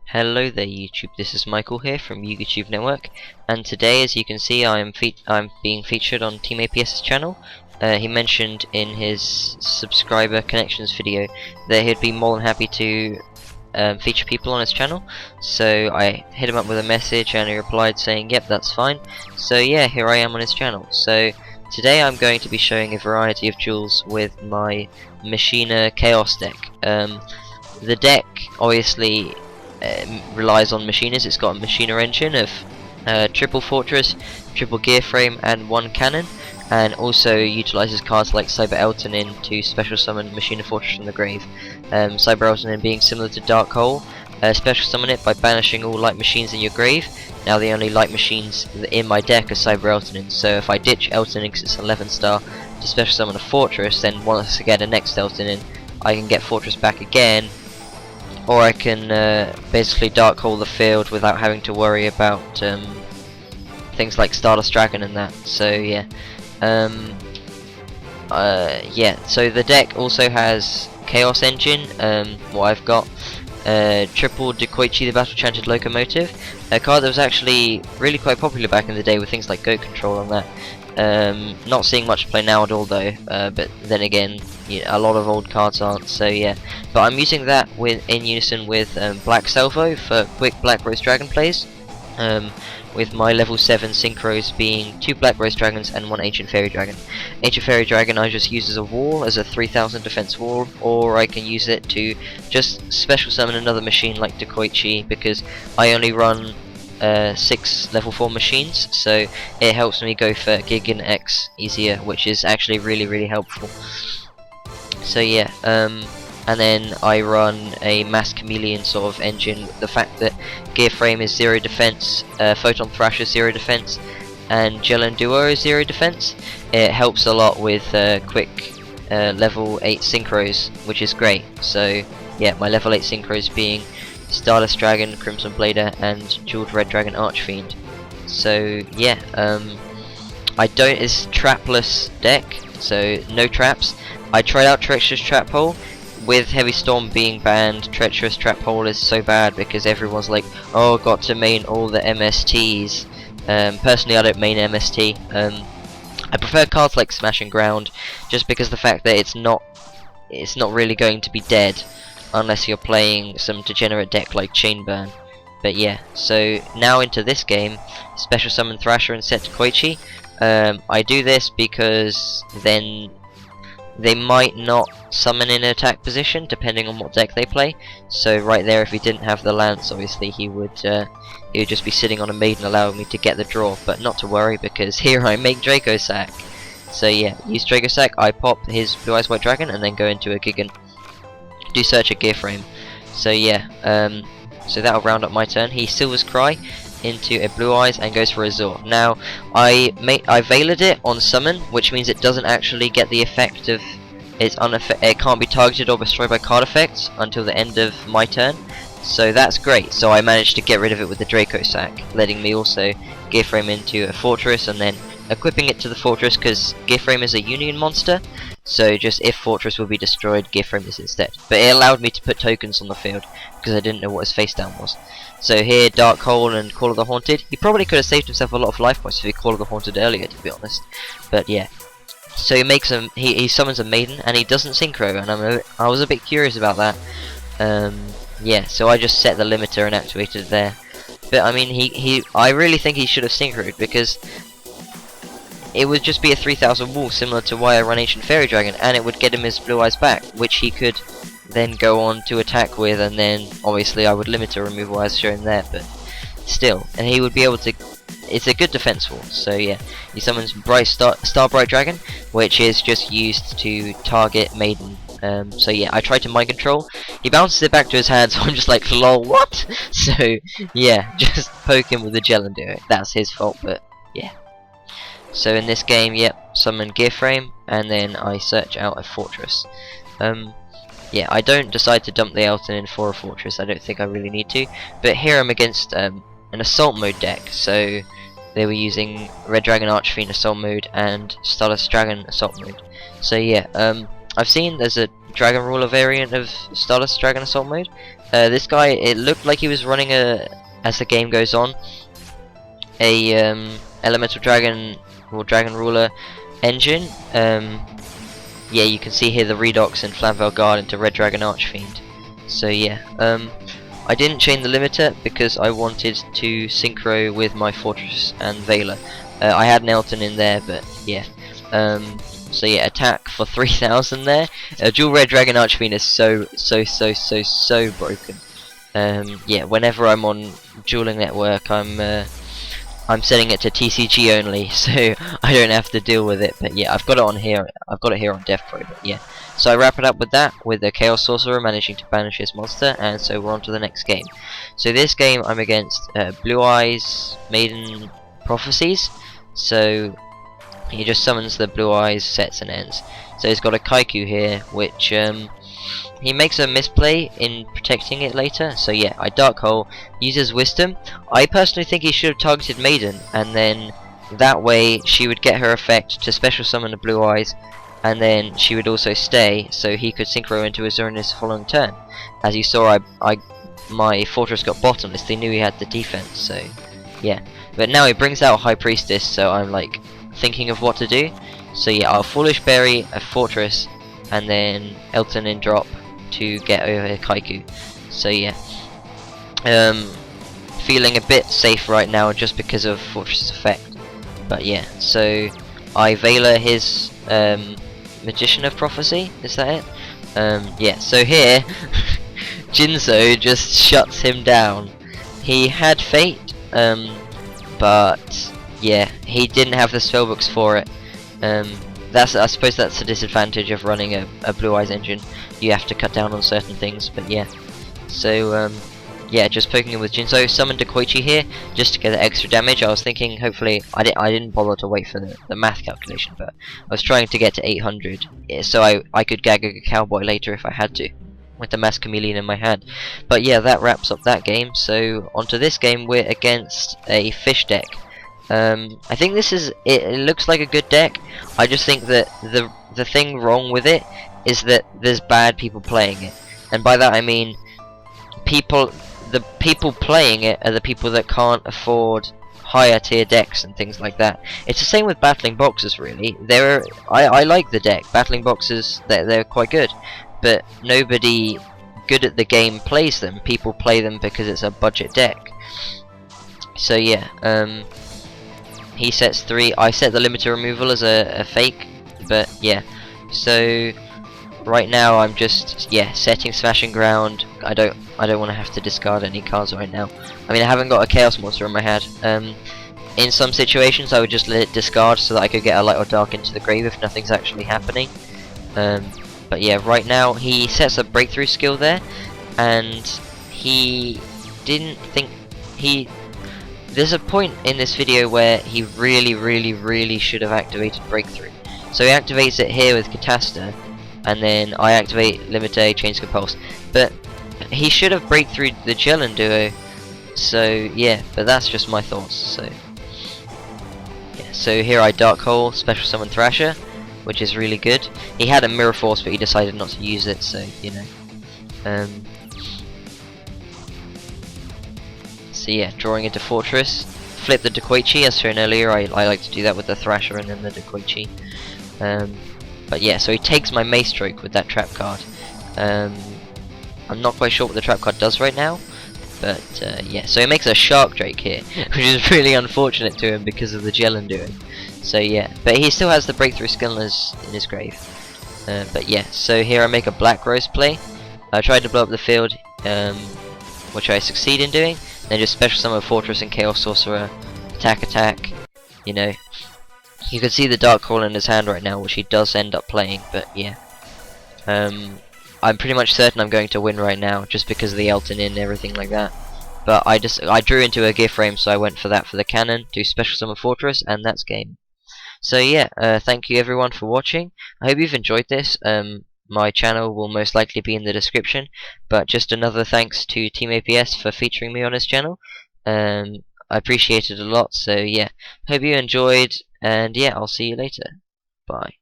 Hello there YouTube, this is Michael here from YugiTubeNetwork, and today, as you can see, I'm being featured on Team APS's channel. He mentioned in his subscriber connections video that he'd be more than happy to feature people on his channel, so I hit him up with a message and he replied saying yep, that's fine. So yeah, here I am on his channel. So today I'm going to be showing a variety of duels with my Machina Chaos deck. The deck obviously relies on machinas. It's got a Machina engine of triple fortress, triple gear frame and one cannon, and also utilizes cards like Cyber Eltonin to special summon Machina Fortress from the grave. Cyber Eltonin being similar to Dark Hole, special summon it by banishing all light machines in your grave. Now the only light machines in my deck are Cyber Eltonin, so if I ditch Eltonin because it's 11 star to special summon a fortress, then once I get a next Eltonin I can get fortress back again, or I can basically Dark Hole the field without having to worry about things like Stardust Dragon and that. So yeah, so the deck also has Chaos Engine. What I've got triple Dekoichi the Battle Chanted Locomotive, a card that was actually really quite popular back in the day with things like Goat Control on that. Not seeing much play now at all though, but then again, a lot of old cards aren't, so yeah. But I'm using that in unison with Black Salvo for quick Black Rose Dragon plays, with my level 7 synchros being 2 Black Rose Dragons and 1 Ancient Fairy Dragon. Ancient Fairy Dragon I just use as a wall, as a 3000 defense wall, or I can use it to just special summon another machine like Dekoichi, because I only run 6 level 4 machines, so it helps me go for Gigan X easier, which is actually really helpful. So yeah, and then I run a Mass Chameleon sort of engine. The fact that Gear Frame is 0 defense, Photon Thrasher 0 defense, and Gel and Duo is 0 defense, it helps a lot with quick level 8 synchros, which is great. So yeah, my level 8 synchros being Stardust Dragon, Crimson Blader, and Jeweled Red Dragon Archfiend. So yeah, it's trapless deck, so no traps. I tried out Treacherous Trap Hole. With Heavy Storm being banned, Treacherous Trap Hole is so bad because everyone's like, oh, got to main all the MSTs. Personally, I don't main MST. I prefer cards like Smash and Ground, just because the fact that it's not really going to be dead unless you're playing some degenerate deck like Chainburn. But yeah, so now into this game, special summon Thrasher and set Koichi. I do this because then they might not summon in an attack position depending on what deck they play. So right there, if he didn't have the Lance, obviously he would just be sitting on a Maiden, allowing me to get the draw. But not to worry, because here I make Draco Sack. So yeah, use Draco Sack, I pop his Blue Eyes White Dragon and then go into a Gigan. Do search a Gear Frame. So yeah, so that'll round up my turn. He Silver's Cry into a Blue Eyes and goes for Azure. Now I veiled it on summon, which means it doesn't actually get the effect of it can't be targeted or destroyed by card effects until the end of my turn. So that's great. So I managed to get rid of it with the Draco Sack, letting me also Gear Frame into a Fortress and then equipping it to the Fortress, because Gear Frame is a Union monster. So just if Fortress will be destroyed, Gear Frame is instead. But it allowed me to put tokens on the field because I didn't know what his face down was. So here, Dark Hole and Call of the Haunted. He probably could have saved himself a lot of life points if he Call of the Haunted earlier, to be honest. But yeah. So he makes he summons a Maiden and he doesn't synchro, and I was a bit curious about that. Yeah, so I just set the limiter and activated it there. But I mean, I really think he should have synchroed, because it would just be a 3000 wall, similar to why I run Ancient Fairy Dragon, and it would get him his Blue Eyes back, which he could then go on to attack with, and then obviously I would limit a removal as shown there, but still, and he would be able to. It's a good defense wall. So yeah, he summons Star Bright Dragon, which is just used to target Maiden. So yeah, I tried to mind control. He bounces it back to his hand, so I'm just like, lol, what? So yeah, just poke him with the gel and do it. That's his fault, but yeah. So in this game, yep, summon Gear Frame, and then I search out a Fortress. Yeah, I don't decide to dump the Elton for a Fortress. I don't think I really need to. But here I'm against an Assault Mode deck, so they were using Red Dragon Archfiend Assault Mode and Stardust Dragon Assault Mode. So yeah, I've seen there's a Dragon Ruler variant of Stardust Dragon Assault mode. This guy, it looked like he was running as the game goes on, a Elemental Dragon or Dragon Ruler engine. Yeah, you can see here the Redox and Flamvell Guard into Red Dragon Archfiend. So yeah, I didn't chain the limiter because I wanted to synchro with my Fortress and Veiler. I had Nelton in there, but yeah. So yeah, attack for 3000 there. Dual Red Dragon Archfiend is so broken. Yeah, whenever I'm on YugiTubeNetwork, I'm setting it to TCG only, so I don't have to deal with it. But yeah, I've got it on here. I've got it here on Death Pro. But yeah, so I wrap it up with that, with the Chaos Sorcerer managing to banish his monster, and so we're on to the next game. So this game I'm against Blue Eyes Maiden Prophecies. So he just summons the Blue Eyes, sets and ends. So he's got a Kaiku here, which he makes a misplay in protecting it later. So yeah, I Dark Hole, uses Wisdom. I personally think he should have targeted Maiden, and then that way she would get her effect to special summon the Blue Eyes, and then she would also stay, so he could synchro into Azurinus following turn. As you saw, my Fortress got bottomless. They knew he had the defense, so yeah. But now he brings out High Priestess, so I'm like thinking of what to do. So yeah, I'll Foolish Berry a Fortress, and then Elton in drop to get over Kaiku. So yeah, feeling a bit safe right now just because of Fortress effect. But yeah, so I Veiler his Magician of Prophecy. Is that it? Yeah. So here, Jinzo just shuts him down. He had Fate, but yeah, he didn't have the spellbooks for it. I suppose that's a disadvantage of running a Blue Eyes engine. You have to cut down on certain things, but yeah. So yeah, just poking him with Jinzo. Summoned to Koichi here just to get the extra damage. I was thinking, hopefully, I didn't bother to wait for the math calculation, but I was trying to get to 800, yeah, so I could gag a Cowboy later if I had to, with the Mass Chameleon in my hand. But yeah, that wraps up that game. So onto this game, we're against a fish deck. I think this is it looks like a good deck. I just think that the thing wrong with it is that there's bad people playing it, and by that I mean the people playing it are the people that can't afford higher tier decks and things like that. It's the same with battling boxes, really. I like the deck. Battling boxes, they're quite good, but nobody good at the game plays them. People play them because it's a budget deck. So yeah, he sets 3. I set the limiter removal as a fake, but yeah. So right now I'm just setting Smashing Ground. I don't want to have to discard any cards right now. I mean, I haven't got a Chaos Monster in my hand. In some situations I would just let it discard so that I could get a Light or Dark into the grave if nothing's actually happening. But yeah, right now he sets a Breakthrough skill there, and he didn't think there's a point in this video where he really should have activated Breakthrough. So he activates it here with Catasta, and then I activate Limite, Chains Compulse. But he should have Breakthrough the Jellin duo. So yeah, but that's just my thoughts. So yeah, so here I Dark Hole, Special Summon Thrasher, which is really good. He had a Mirror Force, but he decided not to use it, so you know. So yeah, drawing into Fortress, flip the Dekoichi as shown earlier. I like to do that with the Thrasher and then the Dekoichi. But yeah, so he takes my Mace Stroke with that trap card. I'm not quite sure what the trap card does right now, but yeah, so he makes a Shark Drake here, which is really unfortunate to him because of the Jellin duo. So yeah, but he still has the Breakthrough skill in his grave. But yeah, so here I make a Black Rose play. I tried to blow up the field, which I succeed in doing. Then just Special Summon Fortress and Chaos Sorcerer, attack. You know, you can see the Dark Hole in his hand right now, which he does end up playing. But yeah, I'm pretty much certain I'm going to win right now, just because of the Elton in and everything like that. But I drew into a gift frame, so I went for that for the cannon, do Special Summon Fortress, and that's game. So yeah, thank you everyone for watching. I hope you've enjoyed this. My channel will most likely be in the description, but just another thanks to Team APS for featuring me on his channel. I appreciate it a lot. So yeah, hope you enjoyed, and yeah, I'll see you later. Bye.